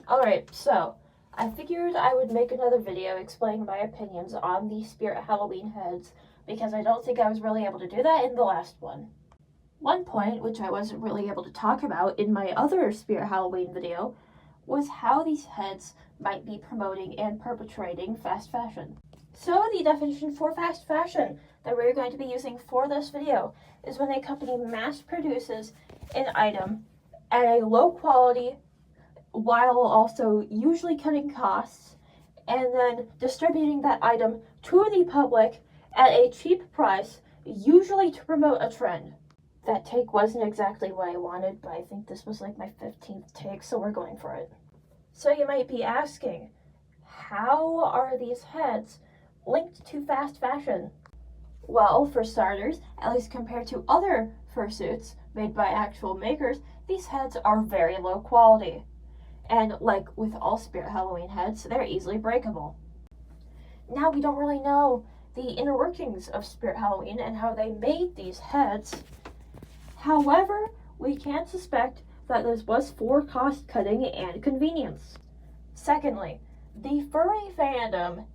Alright, so I figured I would make another video explaining my opinions on the Spirit Halloween heads because I don't think I was really able to do that in the last one. One point, which I wasn't really able to talk about in my other Spirit Halloween video, was how these heads might be promoting and perpetrating fast fashion. So the definition for fast fashion that we're going to be using for this video is when a company mass produces an item at a low quality while also usually cutting costs and then distributing that item to the public at a cheap price, usually to promote a trend. That take wasn't exactly what I wanted, but I think this was like my 15th take, so we're going for it. So you might be asking, how are these heads linked to fast fashion? Well, for starters, at least compared to other fursuits made by actual makers, these heads are very low quality. And like with all Spirit Halloween heads, they're easily breakable. Now we don't really know the inner workings of Spirit Halloween and how they made these heads. However, we can suspect that this was for cost cutting and convenience. Secondly, the furry fandom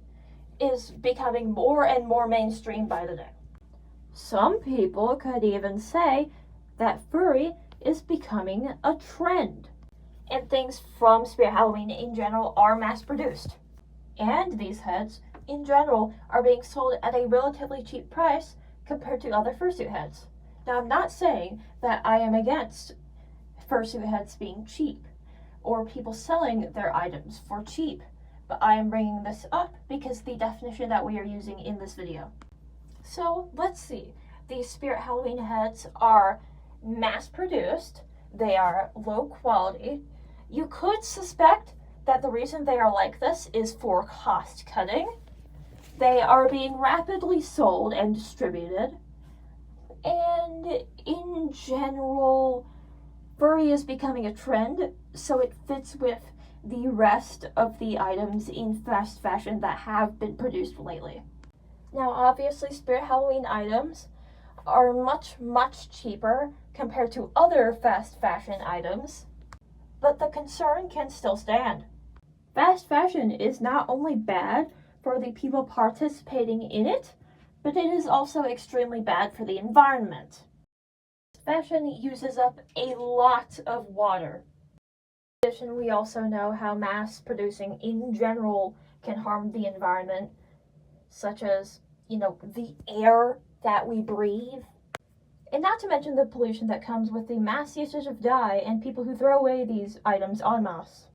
is becoming more and more mainstream by the day. Some people could even say that furry is becoming a trend, and things from Spirit Halloween in general are mass produced. And these heads, in general, are being sold at a relatively cheap price compared to other fursuit heads. Now, I'm not saying that I am against fursuit heads being cheap or people selling their items for cheap, but I am bringing this up because the definition that we are using in this video. So let's see. These Spirit Halloween heads are mass produced, they are low quality. You could suspect that the reason they are like this is for cost cutting. They are being rapidly sold and distributed. And in general, furry is becoming a trend, so it fits with the rest of the items in fast fashion that have been produced lately. Now, obviously, Spirit Halloween items are much, much cheaper compared to other fast fashion items, but the concern can still stand. Fast fashion is not only bad for the people participating in it, but it is also extremely bad for the environment. Fashion uses up a lot of water. In addition, we also know how mass producing in general can harm the environment, such as, the air that we breathe. And not to mention the pollution that comes with the mass usage of dye and people who throw away these items en masse.